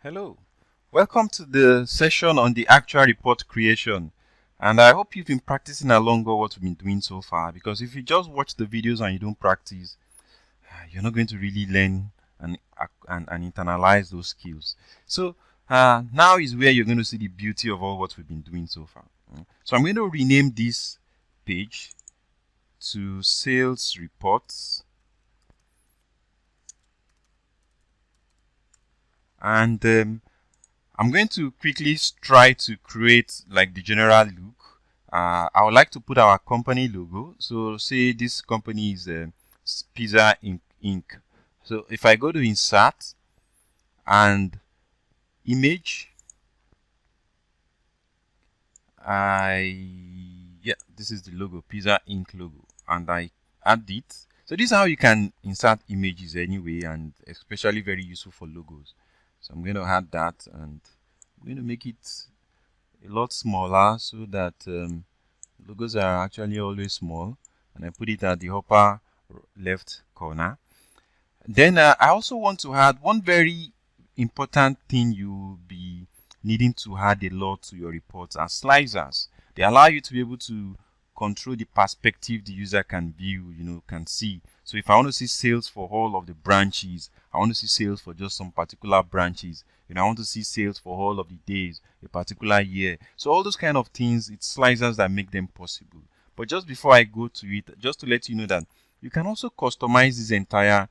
Hello, welcome to the session on the actual report creation, and I hope you've been practicing along with what we've been doing so far, because if you just watch the videos and you don't practice, you're not going to really learn and internalize those skills. So now is where you're going to see the beauty of all what we've been doing so far. So I'm going to rename this page to sales reports, and I'm going to quickly try to create like the general look. I would like to put our company logo. So say this company is Pizza Inc. So if I go to insert and image, this is the logo, Pizza Inc. logo, and I add it. So this is how you can insert images anyway, and especially very useful for logos. So I'm going to add that, and I'm going to make it a lot smaller so that logos are actually always small, and I put it at the upper left corner. Then I also want to add one very important thing you'll be needing to add a lot to your reports are slicers. They allow you to be able to control the perspective the user can view, can see. So if I want to see sales for all of the branches, I want to see sales for just some particular branches, I want to see sales for all of the days, a particular year. So all those kind of things, it's slicers that make them possible. But just before I go to it, just to let you know that you can also customize this entire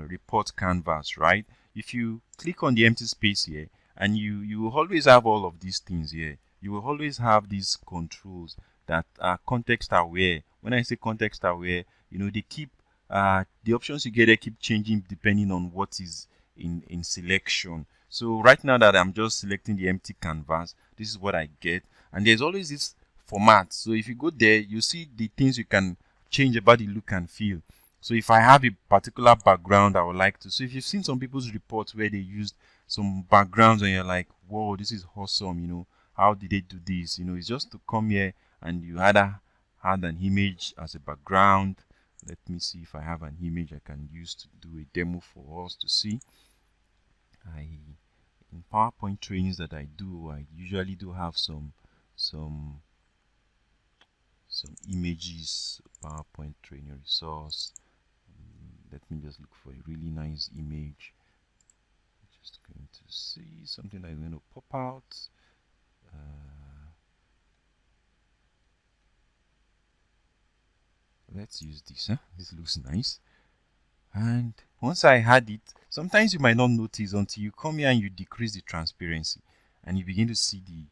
report canvas, right? If you click on the empty space here, and you will always have all of these things here. You will always have these controls that are context aware. When I say context aware, they keep the options you get there keep changing depending on what is in selection. So right now that I'm just selecting the empty canvas, this is what I get, and there's always this format. So if you go there, you see the things you can change about the look and feel. So if I have a particular background I would like to, so if you've seen some people's reports where they used some backgrounds and you're like, whoa, this is awesome, how did they do this? It's just to come here and you either add an image as a background. Let me see if I have an image I can use to do a demo for us to see. In PowerPoint trainings that I do, I usually do have some images. PowerPoint training resource. Let me just look for a really nice image. Just going to see something that is going to pop out. Let's use this. This looks nice. And once I had it, sometimes you might not notice until you come here and you decrease the transparency and you begin to see the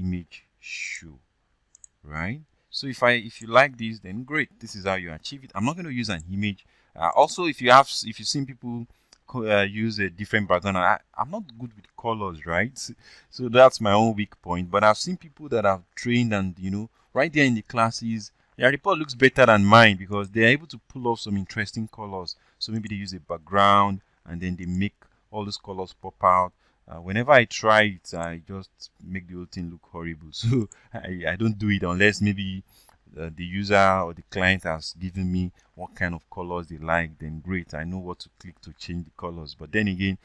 image show, right? So if you like this, then great. This is how you achieve it. I'm not going to use an image. Also, if you've seen people use a different background, I'm not good with colors, right? So that's my own weak point. But I've seen people that have trained and right there in the classes, their report looks better than mine because they're able to pull off some interesting colors. So maybe they use a background and then they make all those colors pop out. Whenever I try it, I just make the whole thing look horrible. So I don't do it unless maybe the user or the client has given me what kind of colors they like. Then great, I know what to click to change the colors. But then again,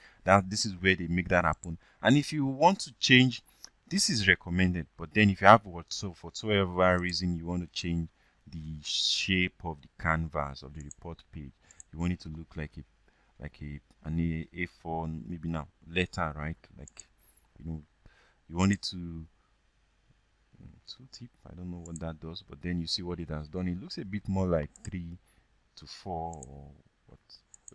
this is where they make that happen. And if you want to change, this is recommended. But then if you have for whatsoever reason you want to change the shape of the canvas of the report page, you want it to look like an A4, maybe now letter, right? Like you want it to tooltip. I don't know what that does, but then you see what it has done. It looks a bit more like 3 to 4 or what.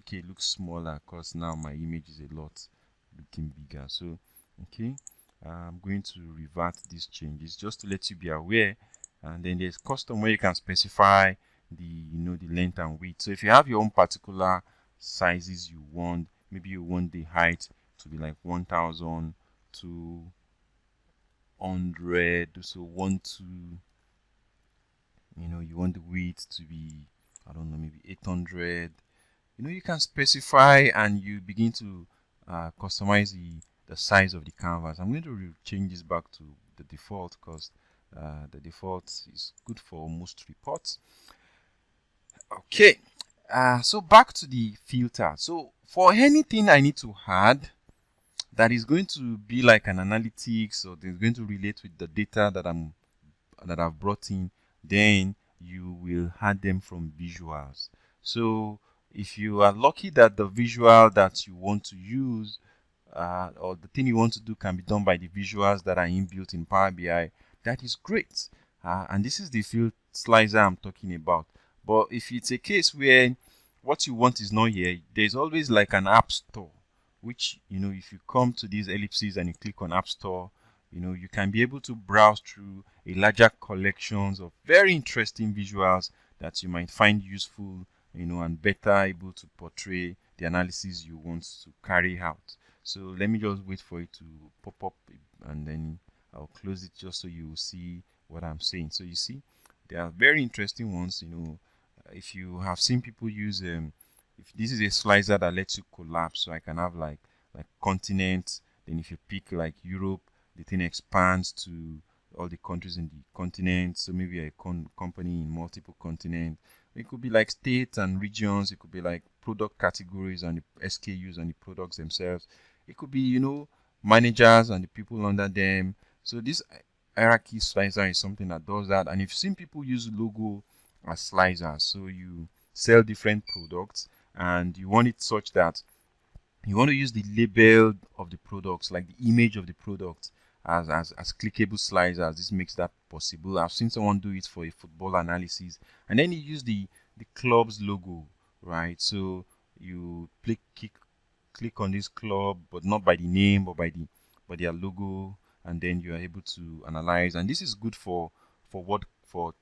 Okay, it looks smaller because now my image is a lot looking bigger. So okay, I'm going to revert these changes just to let you be aware. And then there's custom where you can specify the length and width. So if you have your own particular sizes you want, maybe you want the height to be like 1000 to 100, so you want the width to be, I don't know, maybe 800. You can specify and you begin to customize the size of the canvas. I'm going to change this back to the default because the default is good for most reports. Okay, so back to the filter. So For anything I need to add that is going to be like an analytics, or that's going to relate with the data that I've brought in, then you will add them from visuals. So if you are lucky that the visual that you want to use, or the thing you want to do, can be done by the visuals that are inbuilt in Power BI, that is great. And this is the field slicer I'm talking about. But if it's a case where what you want is not here, there's always like an app store, which, if you come to these ellipses and you click on app store, you can be able to browse through a larger collections of very interesting visuals that you might find useful, and better able to portray the analysis you want to carry out. So let me just wait for it to pop up, and then I'll close it just so you will see what I'm saying. So you see, there are very interesting ones. If you have seen people use if this is a slicer that lets you collapse, so I can have like continents. Then if you pick like Europe, the thing expands to all the countries in the continent. So maybe a company in multiple continents. It could be like states and regions. It could be like product categories and the SKUs and the products themselves. It could be, managers and the people under them. So this hierarchy slicer is something that does that. And you've seen people use logo as slicers. So you sell different products and you want it such that you want to use the label of the products, like the image of the product, as clickable slicers. This makes that possible. I've seen someone do it for a football analysis, and then you use the club's logo, right? So you click on this club, but not by the name, but by their logo, and then you are able to analyze. And this is good for what for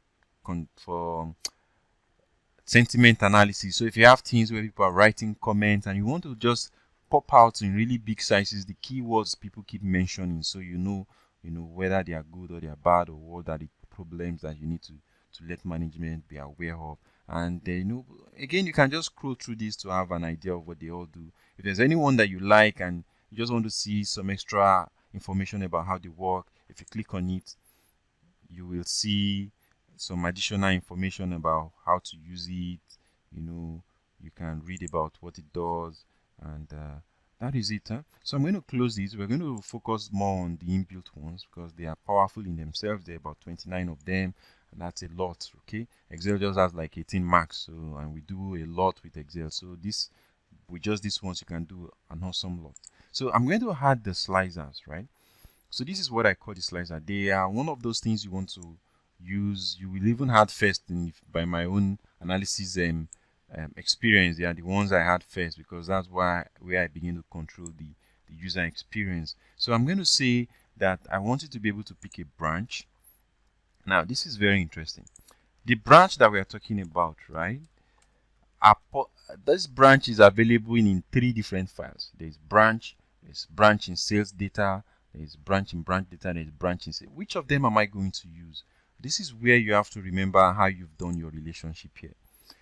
sentiment analysis. So if you have things where people are writing comments and you want to just pop out in really big sizes the keywords people keep mentioning, so whether they are good or they are bad, or what are the problems that you need to let management be aware of. And then, again, you can just scroll through this to have an idea of what they all do. If there's anyone that you like and you just want to see some extra information about how they work, if you click on it, you will see some additional information about how to use it. You can read about what it does, and that is it. So I'm going to close this. We're going to focus more on the inbuilt ones because they are powerful in themselves. There are about 29 of them, and that's a lot. Okay, Excel just has like 18 marks, so, and we do a lot with Excel. So this, with just these ones, you can do an awesome lot. So I'm going to add the slicers, right? So this is what I call the slicer. They are one of those things you want to use. You will even had first by my own analysis experience. They are the ones I had first because that's where I begin to control the user experience. So I'm going to say that I want you to be able to pick a branch. Now this is very interesting. The branch that we are talking about, right? This branch is available in 3 different files. There's branch in sales data, there's branch in branch data, there's branch in sales. Which of them am I going to use? This is where you have to remember how you've done your relationship here.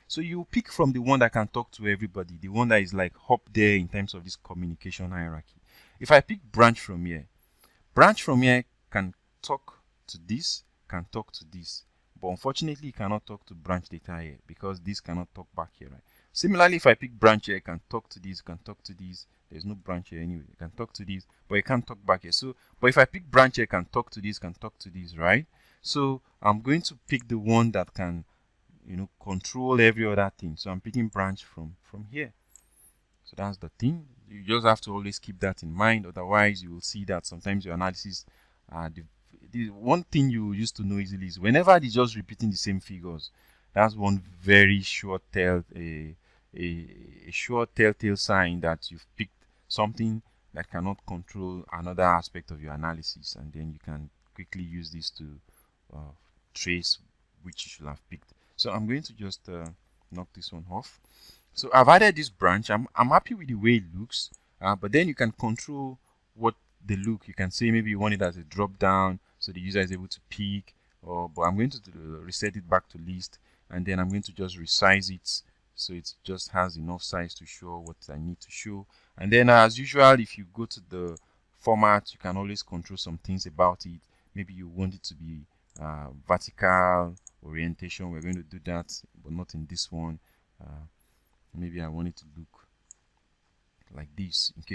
So you pick from the one that can talk to everybody, the one that is like up there in terms of this communication hierarchy. If I pick branch from here can talk to this, can talk to this. But unfortunately, it cannot talk to branch data here because this cannot talk back here, right? Similarly, if I pick branch here, it can talk to this, can talk to this. There's no branch here anyway. It can talk to this, but it can't talk back here. So, but if I pick branch here, it can talk to this, can talk to this, right? So I'm going to pick the one that can, control every other thing. So I'm picking branch from here. So that's the thing. You just have to always keep that in mind. Otherwise, you will see that sometimes your analysis, the one thing you used to know easily is whenever they're just repeating the same figures, that's one very a short telltale sign that you've picked something that cannot control another aspect of your analysis, and then you can quickly use this to uh, trace which you should have picked. So I'm going to just knock this one off. So I've added this branch. I'm happy with the way it looks, but then you can control what the look. You can say maybe you want it as a drop down so the user is able to pick, or but I'm going to reset it back to list, and then I'm going to just resize it so it just has enough size to show what I need to show. And then as usual, if you go to the format, you can always control some things about it. Maybe you want it to be vertical orientation. We're going to do that, but not in this one. Maybe I want it to look like this in case